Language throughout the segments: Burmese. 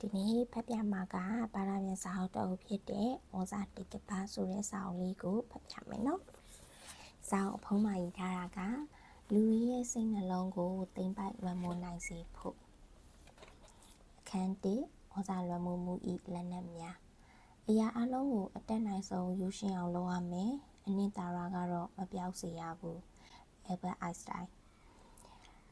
ဒီနေ့ဖတ်ပြမှာကပါရပြန်စာအုပ်တစ်အုပ်ဖြစ်တဲ့ဩဇာတိကပါဆိုတဲ့စာအုပ်လေးကိုဖတ်ပြမယ်နော်။စာအုပ်အဖုံးမှာရေးထားတာကလူရင်းရဲ့စိတ်နှလုံးကိုသိမ့်ပိုက်လွှမ်းမိုးနိုင်စေဖို့အခန်း1ဩဇာလွှမ်းမိုးမှု၏လက်နက်များအရာအလုံးကိုအတက်နိုင်ဆုံးယူရှင်းအောင်လုပ်ရမယ်။အနှစ်သာရကတော့မပြောက်စေရဘူး။ Albert Einstein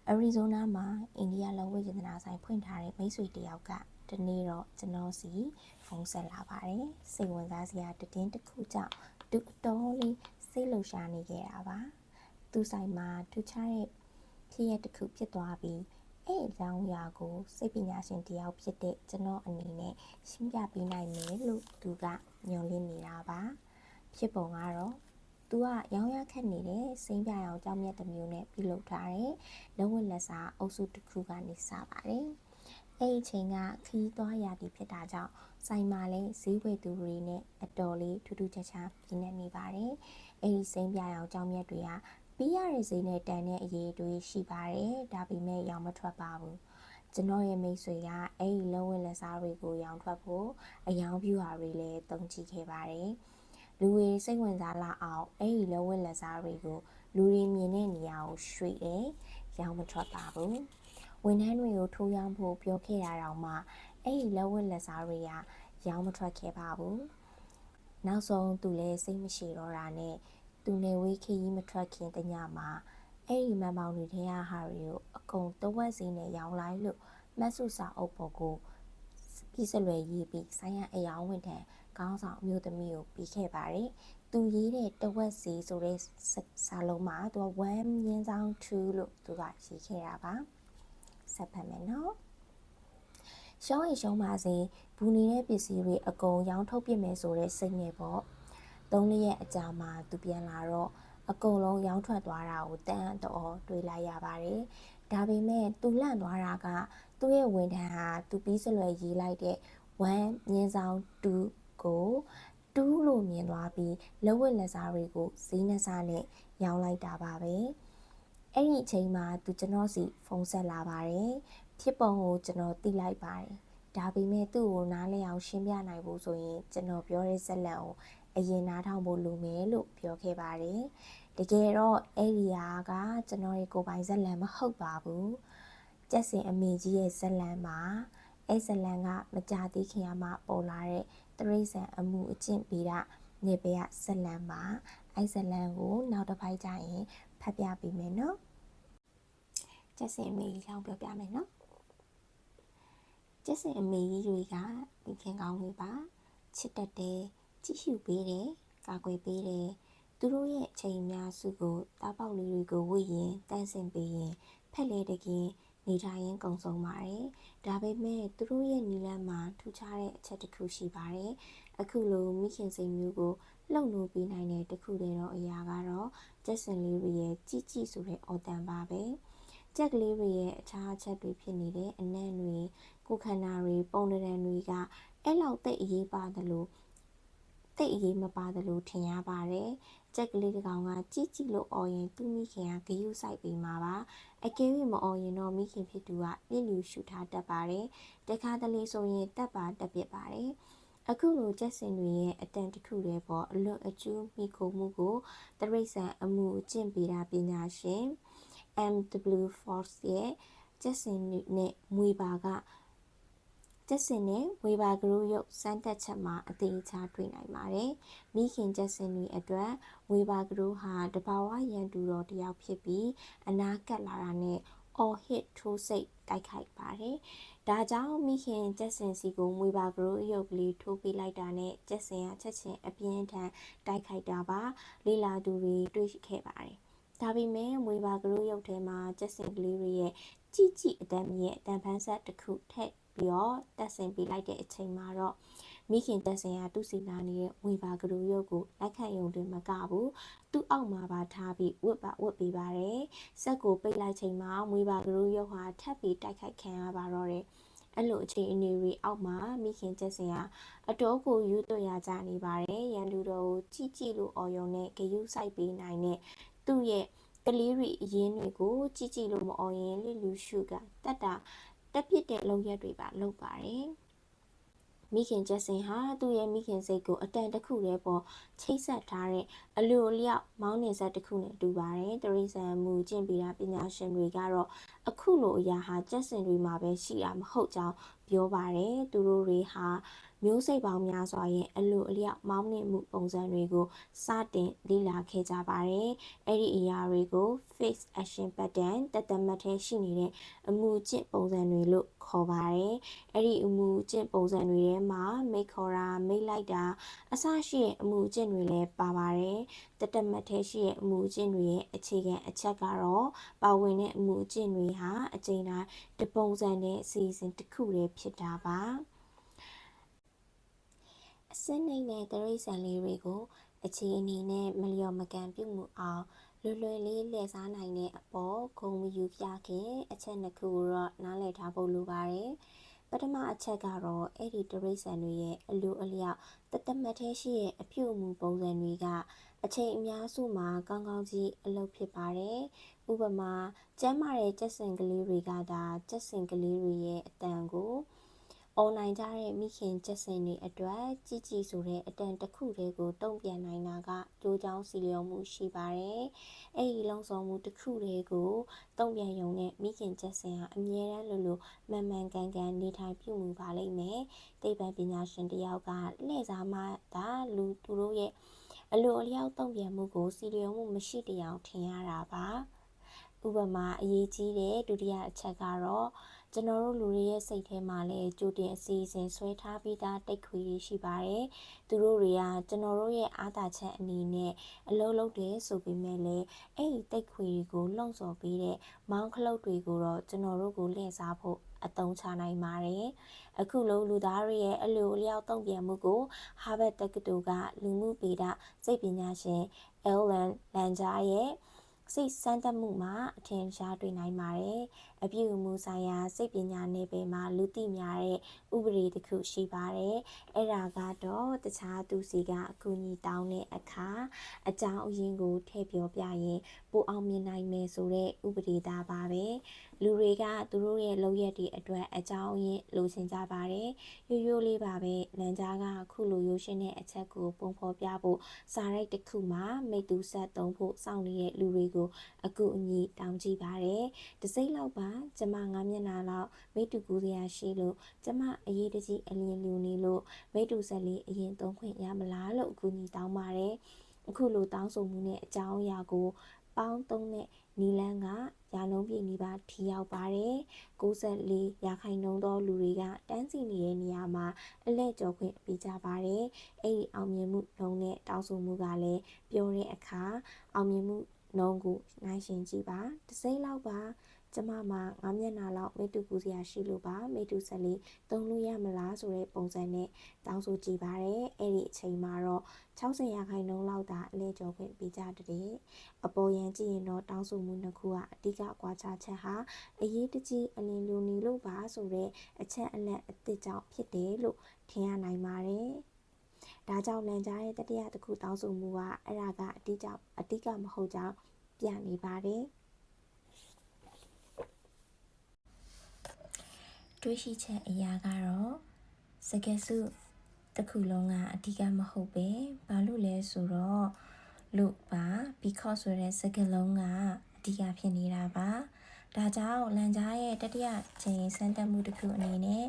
အရီဇိုနာမှာအိန္ဒိယလက်ဝတ်ရတနာဆိုင်ဖွင့်ထားတဲ့မိတ်ဆွေတယောက်ကဒီနေ့တော့ကျွန်တော်စီဖုန်းဆက်လာပါတယ်။စိတ်ဝင်စားစရာသတင်းတစ်ခုကြောင့်သူအတော်လေးစိတ်လှုပ်ရှားနေခဲ့တာပါ။သူဆိုင်မှာထူးခြားတဲ့ဖြစ်ရပ်တစ်ခုဖြစ်သွားပြီးအဲ့အကြောင်းအရာကိုစိတ်ပညာရှင်တယောက်ဖြစ်တဲ့ကျွန်တော်အနေနဲ့ရှင်းပြပေးနိုင်မယ်လို့သူကညွှန်လင်းနေတာပါ။ဖြစ်ပုံကတော့သူကရောင်းရခက်နေတဲ့စိမ်းပြရောင်ကြောင်မြတ်တစ်မျိုးနဲ့ပြုလုပ်ထားတဲ့လက်ဝတ်လက်စားအုပ်စုတစ်ခုကနေစပါတယ်။အဲ့ဒီချိန်ကခီးသွားရာသီဖြစ်တာကြောင့်ဆိုင်မှာလည်းဈေးဝယ်သူတွေနဲ့အတော်လေးထူးထူးခြားခြားပြည့်နေနေပါတယ်။အဲ့ဒီစိမ်းပြရောင်ကြောင်မြတ်တွေကပေးရတဲ့ဈေးနဲ့တန်တဲ့အရေးတွေရှိပါတယ်။ဒါပေမဲ့ရောင်မထွက်ပါဘူး။ကျွန်တော်ရဲ့မိတ်ဆွေကအဲ့ဒီလက်ဝတ်လက်စားတွေကိုရောင်ထွက်ဖို့အယောင်ပြူဟာတွေလည်းတုံ့ကြည့်ခဲ့ပါတယ်။လူတွေစိတ်ဝင်စားလာအောင်အဲ့ဒီလက်ဝတ်လက်စားတွေကိုလူတွေမြင်တဲ့နေရာကိုရွှေ့တယ်။ရောင်မထွက်ပါဘူး။ဝန်ထမ်းတွေကိုထိုးရောင်းဖို့ပြောခဲ့တာတောင်မှအဲ့ဒီလက်ဝတ်လက်စားတွေကရောင်မထွက်ခဲ့ပါဘူး။နောက်ဆုံးသူလည်းစိတ်မရှိတော့တာနဲ့သူနေဝေးခရီးမထွက်ခင်တညမှာအဲ့ဒီမန်မောင်တွေထဲကဟာတွေကိုအကုန်တဝက်စီနဲ့ရောင်းလိုက်လို့မတ်စုစာအုပ်ပေါ်ကိုပြီးစလွယ်ရေးပြီးဆိုင်ရအယောင်ဝန်ထမ်းခေါင်းဆောင်မျိုးသမီးကိုပြီးခဲ့ပါတယ်။သူရေးတဲ့တဝက်စီဆိုတဲ့စာလုံးမှာသူက1-2လို့သူကရေးခဲ့တာပါ။ဆက်ဖတ်မယ်နော်။ရှောင်းရင်ရှုံးပါစေဘူနေတဲ့ပစ္စည်းတွေအကုန်ရောင်းထုတ်ပြမယ်ဆိုတဲ့စိတ်နဲ့ပေါ့။3-4ရက်အကြာမှာသူပြန်လာတော့အကုန်လုံးရောင်းထွက်သွားတာကိုတန်တော်တွေးလိုက်ရပါတယ်။ဒါပေမဲ့သူလန့်သွားတာကသူ့ရဲ့ဝန်ထမ်းဟာသူပြီးစလွယ်ရေးလိုက်တဲ့1-2ကို2လို့မြင်သွားပြီးလက်ဝတ်လက်စားတွေကိုဈေးနှစားနဲ့ရောင်းလိုက်တာပါပဲ။အဲ့ဒီအချိန်မှာသူကျွန်တော်စီဖုန်းဆက်လာပါတယ်။ဖြစ်ပုံကိုကျွန်တော်သိလိုက်ပါတယ်။ဒါပေမဲ့သူ့ကိုနားလည်အောင်ရှင်းပြနိုင်ဖို့ဆိုရင်ကျွန်တော်ပြောတဲ့ဇက်လန်ကိုအရင်နားထောင်ဖို့လိုမယ်လို့ပြောခဲ့ပါတယ်။တကယ်တော့အဲ့ဒီဟာကကျွန်တော်ရဲ့ကိုယ်ပိုင်ဇက်လန်မဟုတ်ပါဘူး။ကျက်စင်အမေကြီးရဲ့ဇက်လန်မှာအဲ့ဇက်လန်ကမကြသေးခင်မှပေါ်လာတဲ့တရိษံအမှုအကျင့်ပေတာနေပရဇက်လန်မှာအဲ့ဇက်လန်ကိုနောက်တစ်ပိုက်ကျရင်ဖတ်ပြပေးမယ်နော်။ကျက်စင်အမေကြီးကြောင့်ပြောပြမယ်နော်။ကျက်စင်အမေကြီးတွေကမိခင်ကောင်းတွေပါချစ်တတ်တယ်ကြည့်ရှုပေးတယ်ကာကွယ်ပေးတယ်သူတို့ရဲ့အချိန်များစုကိုတားပေါက်လေးတွေကိုဝှေ့ရင်တန်းစင်ပေးရင်ဖက်လေတကင်းနေထိုင်ရင်ကုံဆုံးပါတယ်ဒါပေမဲ့သူတို့ရဲ့နီလန်းမှာထူးခြားတဲ့အချက်တစ်ခုရှိပါတယ်အခုလိုမိခင်စိတ်မျိုးကိုလှုပ်လို့ပေးနိုင်တဲ့တစ်ခုတည်းသောအရာကတော့ကျက်စင်လေးတွေရဲ့ကြီးကြီးဆိုတဲ့အော်တန်ပါပဲကြက်ကလေးတွေရဲ့အခြားအချက်တွေဖြစ်နေတဲ့အနံ့တွေကိုခန္ဓာတွေပုံတံတွေကအဲ့လောက်သိအရေးပါတယ်လို့သိအရေးမပါတယ်လို့ထင်ရပါတယ်ကြက်ကလေးတစ်ကောင်ကကြီးကြီးလို့အော်ရင်သူ့မိခင်ကဂယုစိုက်ပေးမှာပါအကယ်၍မအော်ရင်တော့မိခင်ဖြစ်သူကပြည့်လူရှူထားတတ်ပါတယ်တခါတလေဆိုရင်တက်ပါတက်ပြစ်ပါတယ်အခုလိုကျက်စင်တွေရဲ့အတန်တစ်ခုတည်းပေါ်အလွန်အကျူးမိခိုမှုကိုတရိษံအမှုအကျင့်ပေတာပညာရှင် M.W. Force ရဲ့ကျက်စင်နဲ့မွေပါကကျက်စင်နဲ့ဝေဘာဂရုရုပ်စမ်းတက်ချက်မှာအသေးချာတွေ့နိုင်ပါတယ်။မိခင်ကျက်စင်တွေအတွက်ဝေဘာဂရုဟာတဘာဝရန်သူတော်တယောက်ဖြစ်ပြီးအနာကပ်လာတာနဲ့အော်ဟစ်ထိုးစိတ်တိုက်ခိုက်ပါတယ်။ဒါကြောင့်မိခင်ကျက်စင်စီကိုဝေဘာဂရုရုပ်ကလေးထိုးပေးလိုက်တာနဲ့ကျက်စင်ကချက်ချင်းအပြင်းထန်တိုက်ခိုက်တာပါ။လေလာသူတွေတွေ့ခဲ့ပါတယ်။ဒါပေမဲ့ဝေဘာဂရုရုပ်ထဲမှာကျက်စင်ကလေးတွေရဲ့ကြီးကြီးအတန်မြင့်အတန်ဖန်းဆက်တစ်ခုထက်ပြီးတော့တက်ဆင်ပေးလိုက်တဲ့အချိန်မှာတော့မိခင်တက်ဆင်ကသူ့စီလာနေတဲ့ဝေဘာဂရုရုပ်ကိုလက်ခံယုံတွင်မကဘူးသူ့အောက်မှာပါထားပြီးဝတ်ပေးပါတယ်စက်ကိုပိတ်လိုက်ချိန်မှာဝေဘာဂရုရုပ်ဟာထပ်ပြီးတိုက်ခိုက်ခံရပါတော့တယ်အဲ့လိုအခြေအနေတွေအောက်မှာမိခင်ကျက်စင်ကအတော်ကိုယူသွရကြနေပါတယ်ရန်သူတော်ကိုကြည့်လို့အော်ယုံနဲ့ဂယုစိုက်ပေးနိုင်တဲ့သူ့ရဲ့ကလေးတွေအရင်တွေကိုကြည့်လို့မအော်ရင်လိလူရှုကတက်တာတက်ပြစ်တဲ့လုံရက်တွေပါလုပ်ပါတယ် မိခင်ကျက်စင်ဟာသူ့ရဲ့မိခင်စိတ်ကိုအတန်တစ်ခုတည်းပေါ်ချိတ်ဆက်ထားတဲ့အလိုအလျောက်မောင်းနေဆက်တစ်ခုနဲ့တူပါတယ်တရိษံမူကျင့်ပြီးတာပညာရှင်တွေကတော့အခုလိုအရာဟာကျက်စင်တွေမှာပဲရှိတာမဟုတ်ကြောင်းပြောပါတယ်သူတို့တွေဟာမျိုးစိတ်ပေါင်းများစွာရဲ့အလိုအလျောက်မောင်းနှင်မှုပုံစံတွေကိုစတင်လေ့လာခဲ့ကြပါတယ်။အဲ့ဒီအရာတွေကို fixed action pattern တသက်မှတ်ထဲရှိနေတဲ့အမူအကျင့်ပုံစံတွေလို့ခေါ်ပါတယ်။အဲ့ဒီအမူအကျင့်ပုံစံတွေထဲမှာမိတ်ခေါ်တာမိတ်လိုက်တာအစရှိတဲ့အမူအကျင့်တွေလည်းပါပါတယ်။တသက်မှတ်ထဲရှိတဲ့အမူအကျင့်တွေရဲ့အခြေခံအချက်ကတော့ပါဝင်တဲ့အမူအကျင့်တွေဟာအကျဉ်းတိုင်းတပုံစံနဲ့အစီအစဉ်တစ်ခုတည်းဖြစ်တာပါ။အစစ်နှိမ့်တဲ့တရိษံလေးတွေကိုအခြေအနေနဲ့မလျော်မကန်ပြုမှုအောင်လွယ်လွယ်လေးလှည့်စားနိုင်တဲ့အပေါ်ဂုဏ်မယူပြခင်အချက်နှစ်ခုကိုတော့နားလည်ထားဖို့လိုပါတယ်ပထမအချက်ကတော့အဲ့ဒီတရိษံတွေရဲ့အလိုအလျောက်တသက်မှတ်ထဲရှိရဲ့အပြုအမူပုံစံတွေကအချိန်အများစုမှာကောင်းကောင်းကြီးအလုပ်ဖြစ်ပါတယ်ဥပမာကျမ်းမာတဲ့ကျက်စင်ကလေးတွေကဒါကျက်စင်ကလေးတွေရဲ့အတန်ကိုအွန်လိုင်းကြတဲ့မိခင်ကျက်စင်တွေအတွက်ကြီးကြီးဆိုတဲ့အတန်တစ်ခုတည်းကိုတုံ့ပြန်နိုင်တာကကြိုးကြောင်းစီလျော်မှုရှိပါတယ်။အဲ့ဒီလုံဆောင်မှုတစ်ခုတည်းကိုတုံ့ပြန်ရုံနဲ့မိခင်ကျက်စင်ဟာအမြဲတမ်းလိုမှန်မှန်ကန်ကန်နေထိုင်ပြုမှုပါလိမ့်မယ်။သိပ္ပံပညာရှင်တစ်ယောက်ကလှည့်စားမှသာသူတို့ရဲ့အလိုအလျောက်တုံ့ပြန်မှုကိုစီလျော်မှုမရှိတရားထင်ရတာပါ။ဥပမာအရေးကြီးတဲ့ဒုတိယအချက်ကတော့ကျွန်တော်တို့လူတွေရဲ့စိတ်ထဲမှာလည်းကြိုတင်အစီအစဉ်ဆွဲထားပြီးသားတိတ်ခွေတွေရှိပါတယ်။သူတို့တွေကကျွန်တော်တို့ရဲ့အားသာချက်အနေနဲ့အလုံးလုံးတယ်ဆိုပေမဲ့လည်းအဲ့ဒီတိတ်ခွေတွေကိုလှုံ့ဆော်ပြီးတဲ့မောင်းခလုတ်တွေကိုတော့ကျွန်တော်တို့ကိုလှည့်စားဖို့အသုံးချနိုင်ပါတယ်။အခုလိုလူသားတွေရဲ့အလိုအလျောက်တုံ့ပြန်မှုကိုဟာဗတ်တက္ကသိုလ်ကလူမှုဗေဒစိတ်ပညာရှင်အယ်လန်လန်ဂျာရဲ့စိတ်စမ်းသပ်မှုမှာအထင်ရှားတွေ့နိုင်ပါတယ်။အပြုအမူဆိုင်ရာစိတ်ပညာနယ်ပယ်မှာလူသိများတဲ့ဥပဒေတစ်ခုရှိပါတယ်။အဲ့ဒါကတော့တခြားသူစီကအကူအညီတောင်းတဲ့အခါအကြောင်းအရင်းကိုထည့်ပြောပြရင်ပိုအောင်မြင်နိုင်မယ်ဆိုတဲ့ဥပဒေသားပါပဲ။လူတွေကသူတို့ရဲ့လုပ်ရက်တွေအတွက်အကြောင်းအရင်းလိုချင်ကြပါတယ်။ရိုးရိုးလေးပါပဲ။လန်ကြားကခုလိုရိုးရှင်းတဲ့အချက်ကိုပုံဖော်ပြဖို့စာရိုက်တစ်ခုမှာမိတူဆက်သုံးဖို့စောင့်နေတဲ့လူတွေကိုအကူအညီတောင်းကြည့်ပါတယ်။တစ်စိမ့်လောက်ပါကျမ9မျက်နှာလောက်မိတူကူစရာရှိလို့ကျမအရေးတကြီးအလင်းလူနေလို့မိတူဆက်လေးအရင်သုံးခွင့်ရမလားလို့အကူအညီတောင်းပါတယ်။အခုလိုတောင်းဆိုမှုနဲ့အကြောင်းအရာကိုပေါင်းသုံးတဲ့နီလန်းကရာနှုန်းပြည့်နီးပါးထီရောက်ပါတယ်94%သောလူတွေကတန်းစီနေတဲ့နေရာမှာအလဲ့ကျော်ခွင့်ပေးကြပါတယ်အဲ့ဒီအောင်မြင်မှုနှုန်းနဲ့တောင်းဆိုမှုကလည်းပြောတဲ့အခါအောင်မြင်မှုနှုန်းကိုနိုင်ရှင်ကြည့်ပါတစ်စိမ့်လောက်ပါကျမမှာ9မျက်နှာလောက်မိတူကူစရာရှိလို့ပါမိတူဆက်လေးသုံးလို့ရမလားဆိုတဲ့ပုံစံနဲ့တောင်းဆိုကြည့်ပါတယ်အဲ့ဒီအချိန်မှာတော့60%လောက်သာအလဲကျော်ခွင့်ပေးကြတဲ့အပေါ်ယံကြည့်ရင်တော့တောင်းဆိုမှုနှစ်ခုကအဓိကကွာခြားချက်ဟာအရေးတကြီးအလင်းလူနေလို့ပါဆိုတဲ့အချက်အလက်အသစ်ကြောင့်ဖြစ်တယ်လို့ထင်ရနိုင်ပါတယ်ဒါကြောင့်လန်ကြားရဲ့တတိယတစ်ခုတောင်းဆိုမှုကအဲ့ဒါကအဓိကမဟုတ်ကြောင်းပြနေပါတယ်တွေးရှိချက်အရာကတော့စကားစုတစ်ခုလုံးကအဓိကမဟုတ်ပဲဘာလို့လဲဆိုတော့လို့ပါ because ဆိုတဲ့စကားလုံးကအဓိကဖြစ်နေတာပါဒါကြောင့်လန်ကြားရဲ့တတိယချိန်စမ်းသပ်မှုတစ်ခုအနေနဲ့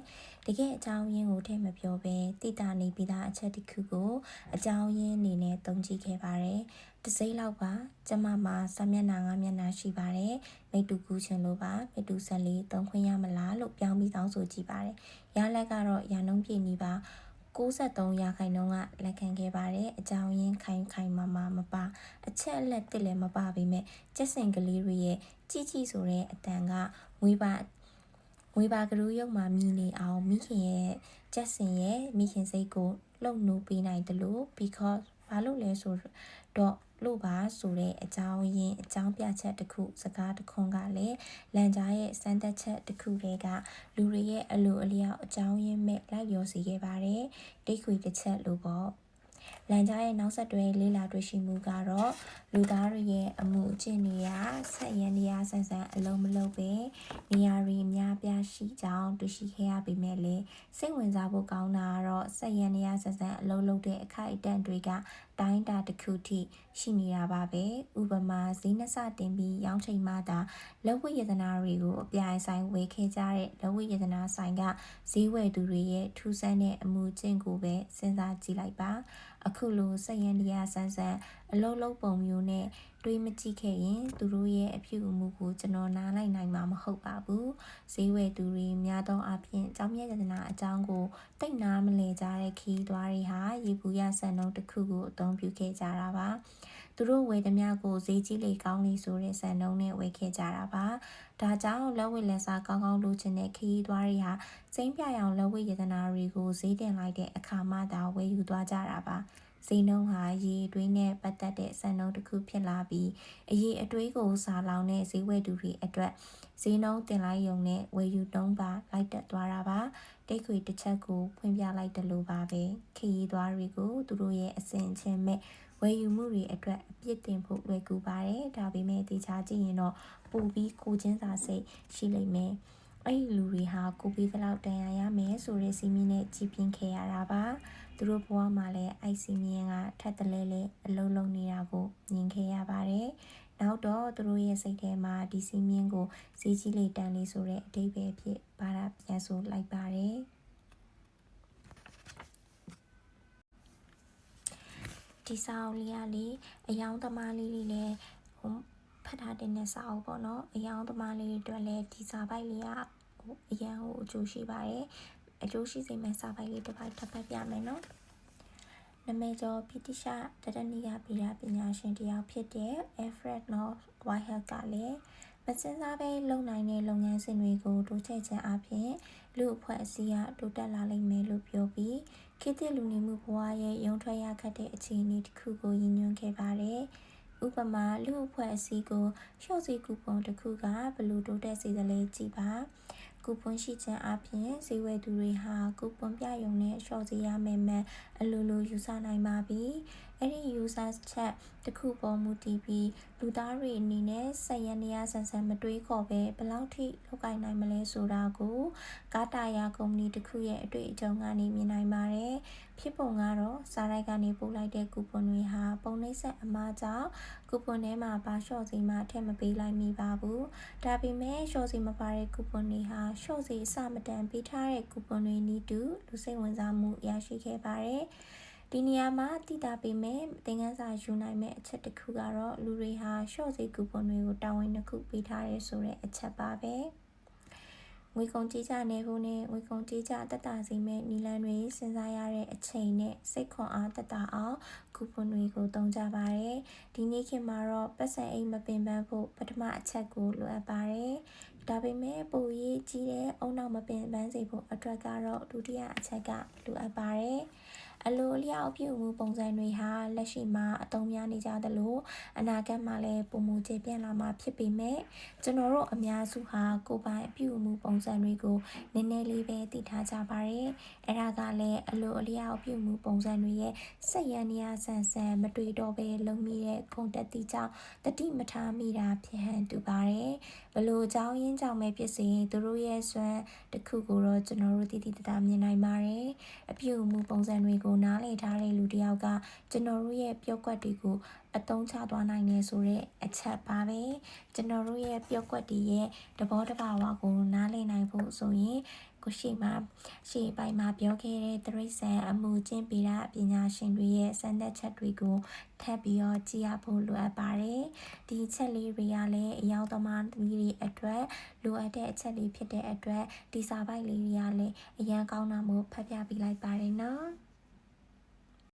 တကယ်အကြောင်းရင်းကိုထည့်မပြောဘဲတိတာနေပြီးသားအချက်တစ်ခုကိုအကြောင်းရင်းအနေနဲ့သုံးကြည့်ခဲ့ပါတယ်တစ်စိမ့်လောက်ပါကျမမှာစာမျက်နှာ9မျက်နှာရှိပါတယ်မိတူကူးချင်လို့ပါမိတူဆက်လေးသုံးခွင့်ရမလားလို့ပြောင်းပြီးတောင်းဆိုကြည့်ပါတယ်ရလက်ကတော့ရာနှုန်းပြည့်နီးပါ93%ကလက်ခံခဲ့ပါတယ်အကြောင်းရင်းခိုင်မာမပါအချက်အလက်တစ်လည်းမပါပေမဲ့ကျက်စင်ကလေးတွေရဲ့ကြီးဆိုတဲ့အတန်ကငွေပါကလေးရုပ်မှာမြည်နေအောင်မိခင်ရဲ့ကျက်စင်ရဲ့မိခင်စိတ်ကိုလှုပ်နှိုးပေးနိုင်တယ်လို့ because ဘာလို့လဲဆိုတော့လို့ပါဆိုတဲ့အကြောင်းရင်းအကြောင်းပြချက်တစ်ခုစကားတစ်ခွန်းကလည်းလန်ကြားရဲ့စမ်းသပ်ချက်တစ်ခုတည်းကလူတွေရဲ့အလိုအလျောက်အကြောင်းရင်းမဲ့လိုက်လျော်စေခဲ့ပါတယ်ဒိတ်ခွေတစ်ချက်လို့ပေါ့ လန်ကြားရဲ့နောက်ဆက်တွဲလေးလာတွေ့ရှိမှုကတော့လူသားတွေရဲ့အမှုအကျင့်တွေကဆက်ရန်တရားဆန်ဆန်အလုံးမလုံးပဲနေရာတွေအများပြားရှိကြောင်းတွေ့ရှိခဲ့ရပေမဲ့လည်းစိတ်ဝင်စားဖို့ကောင်းတာကတော့ဆက်ရန်တရားဆန်ဆန်အလုံးလုံးတဲ့အခိုက်အတန့်တွေကတိုင်းတာတစ်ခုထိရှိနေတာပါပဲဥပမာဈေးနှစတင်ပြီးရောင်းချိန်မှသာလက်ဝတ်ရတနာတွေကိုအပြိုင်ဆိုင်ဝယ်ခဲ့ကြတဲ့လက်ဝတ်ရတနာဆိုင်ကဈေးဝယ်သူတွေရဲ့ထူးဆန်းတဲ့အမှုကျင့်ကိုပဲစဉ်းစားကြည့်လိုက်ပါအခုလိုစက်ရန်တရားဆန်းဆန်းအလုံးလုံးပုံမျိုးနဲ့တွေးမကြည့်ခဲ့ရင်သူတို့ရဲ့အပြုအမူကိုကျွန်တော်နားလိုက်နိုင်မှာမဟုတ်ပါဘူးဈေးဝယ်သူတွေများသောအားဖြင့်အကြောင်းမြတ်ရတနာအကြောင်းကိုတိတ်နာမလည်ကြတဲ့ခီးသွားတွေဟာရေပူရဆန်နှုန်းတစ်ခုကိုအသုံးပြုခဲ့ကြတာပါသူတို့ဝယ်သမျှကိုဈေးကြီးလေကောင်းလေဆိုတဲ့ဆန်နှုန်းနဲ့ဝယ်ခဲ့ကြတာပါဒါကြောင့်လက်ဝတ်လက်စားကောင်းကောင်းလိုချင်တဲ့ခီးသွားတွေဟာစိမ့်ပြရောင်လက်ဝတ်ရတနာတွေကိုဈေးတင်လိုက်တဲ့အခါမှသာဝယ်ယူသွားကြတာပါဈေးနှုန်းဟာရေအတွေးနဲ့ပတ်သက်တဲ့စံနှုန်းတစ်ခုဖြစ်လာပြီးအရေးအတွေးကိုစာလောင်တဲ့ဈေးဝယ်သူတွေအတွက်ဈေးနှုန်းတင်လိုက်ရုံနဲ့ဝယ်ယူနှုန်းပါလိုက်တက်သွားတာပါတိတ်ခွေတစ်ချက်ကိုဖွင့်ပြလိုက်တယ်လို့ပါပဲခရီးသွားတွေကိုသူတို့ရဲ့အစဉ်ချင်းမဲ့ဝယ်ယူမှုတွေအတွက်အပြစ်တင်ဖို့လွယ်ကူပါတယ်ဒါပေမဲ့တေချာကြည့်ရင်တော့ပိုပြီးကိုချင်းစာစိတ်ရှိလိမ့်မယ်အဲ့ဒီလူတွေဟာကိုပြီးသလောက်တန်ရာရမယ်ဆိုတဲ့စီမင်းနဲ့ကြီးပြင်းခဲ့ရတာပါသူတို့ဘဝမှာလည်းအိုက်စီမင်းကထပ်တလဲလဲအလုံးလုံးနေတာကိုမြင်ခဲ့ရပါတယ်နောက်တော့သူတို့ရဲ့စိတ်ထဲမှာဒီစီမင်းကိုစီးကြီးလေးတန်လေးဆိုတဲ့အဓိပ္ပာယ်ဖြစ်ဘာသာပြန်ဆိုလိုက်ပါတယ်ဒီစာအုပ်လေးကလေအယောင်သမားလေးတွေလည်းဖတ်ထားတဲ့စာအုပ်ပေါ့နော်အယောင်သမားလေးတွေအတွက်လည်းဒီစာပိုက်လေးကအရန်ကိုအကျိုးရှိပါတယ်အကျိုးရှိစေမယ့်စာပိုက်လေးတစ်ပိုက်ထပ်ဖတ်ပြမယ်နော်နာမည်ကျော်ဗြိတိရှတရဏိကဗေဒပညာရှင်တစ်ယောက်ဖြစ်တဲ့ Alfred North Whitehead ကလည်းမစင်စားပဲလုပ်နိုင်တဲ့လုပ်ငန်းစဉ်တွေကိုတိုးချဲ့ခြင်းအပြင်လူအဖွဲ့အစည်းကတိုးတက်လာလိမ့်မယ်လို့ပြောပြီးခေတ်သစ်လူနေမှုဘဝရဲ့ရုံထွက်ရခတ်တဲ့အခြေအနေတစ်ခုကိုရည်ညွှန်းခဲ့ပါတယ်ဥပမာလူအဖွဲ့အစည်းကိုရှော့စီကူပွန်တစ်ခုကဘလို့တိုးတက်စေသလဲကြည့်ပါကူပွန်ရှိခြင်းအပြင်ဈေးဝယ်သူတွေဟာကူပွန်ပြရုံနဲ့ရှော့စီရမယ်မှန်အလိုလိုယူဆနိုင်ပါပြီအဲ့ဒီယူဆချက်တစ်ခုပေါ်မူတည်ပြီးလူသားတွေအနေနဲ့ဆက်ရန်နေရဆန်ဆန်မတွေးခေါ်ပဲဘယ်လောက်ထိလောက်ကိုင်းနိုင်မလဲဆိုတာကိုကာတာယာကုမ္ပဏီတစ်ခုရဲ့အတွေ့အကြုံကနေမြင်နိုင်ပါတယ်ဖြစ်ပုံကတော့စားရိုက်ကနေပို့လိုက်တဲ့ကူပွန်တွေဟာပုံနှိပ်ဆက်အမှားကြောင့်ကူပွန်ထဲမှာပါရှော့စီမှထည့်မပေးလိုက်မိပါဘူးဒါပေမဲ့ရှော့စီမပါတဲ့ကူပွန်တွေဟာရှော့စီအစမတန်ပေးထားတဲ့ကူပွန်တွေနီးတူလူစိတ်ဝင်စားမှုရရှိခဲ့ပါတယ်ဒီနေရာမှာတည်တာပေမဲ့သင်ခန်းစာယူနိုင်မဲ့အချက်တစ်ခုကတော့လူတွေဟာရှော့စီကူပွန်တွေကိုတာဝန်တစ်ခုပေးထားရဲဆိုတဲ့အချက်ပါပဲငွေကုန်ကြေးကျနေဖို့နဲ့ငွေကုန်ကြေးကျတက်တာစီမဲ့နီလန်တွေစဉ်းစားရတဲ့အချိန်နဲ့စိတ်ခွန်အားတက်တာအောင်ကူပွန်တွေကိုသုံးကြပါတယ်ဒီနေ့ခေတ်မှာတော့ပတ်စံအိမ်မပင်ပန်းဖို့ပထမအချက်ကိုလိုအပ်ပါတယ်ဒါပေမဲ့ပိုရေးကြီးတဲ့အုံနောက်မပင်ပန်းစေဖို့အတွက်ကတော့ဒုတိယအချက်ကလိုအပ်ပါတယ်အလိုအလျောက်ပြုမှုပုံစံတွေဟာလက်ရှိမှာအသုံးများနေကြသလိုအနာဂတ်မှာလည်းပုံမူကျေပြန့်လာမှာဖြစ်ပေမဲ့ကျွန်တော်တို့အများစုဟာကိုယ်ပိုင်အပြုအမူပုံစံတွေကိုနည်းနည်းလေးပဲသိထားကြပါတယ်အဲ့ဒါကလည်းအလိုအလျောက်ပြုမှုပုံစံတွေရဲ့စက်ရန်နေရဆန်ဆန်မတွေ့တော့ပဲလုံမိတဲ့ခုံတက်တိကြောင့်တတိမထားမိတာဖြစ်ဟန်တူပါတယ်ဘလို့အကြောင်းရင်းကြောင့်ပဲဖြစ်စေသူတို့ရဲ့စွမ်းတစ်ခုကိုတော့ကျွန်တော်တို့တည်တည်တမြင်နိုင်ပါတယ်အပြုအမူပုံစံတွေကိုနားလည်ထားတဲ့လူတစ်ယောက်ကကျွန်တော်တို့ရဲ့ပြောကွက်တွေကိုအသုံးချသွားနိုင်နေဆိုတဲ့အချက်ပါပဲကျွန်တော်တို့ရဲ့ပြောကွက်တွေရဲ့သဘောတဘာဝကိုနားလည်နိုင်ဖို့ဆိုရင်ကိုရှိပိုင်းမှာပြောခဲ့တဲ့တရိษံအမှုချင်းပေတာပညာရှင်တွေရဲ့စံသက်ချက်တွေကိုထပ်ပြီးတော့ကြည့်ရဖို့လိုအပ်ပါတယ်ဒီချက်လေးတွေကလည်းအယောက်သမားတွေအတွက်လိုအပ်တဲ့အချက်လေးဖြစ်တဲ့အတွက်ဒီစာပိုက်လေးတွေကလည်းအရန်ကောင်းတာမို့ဖတ်ပြပေးလိုက်ပါတယ်နော်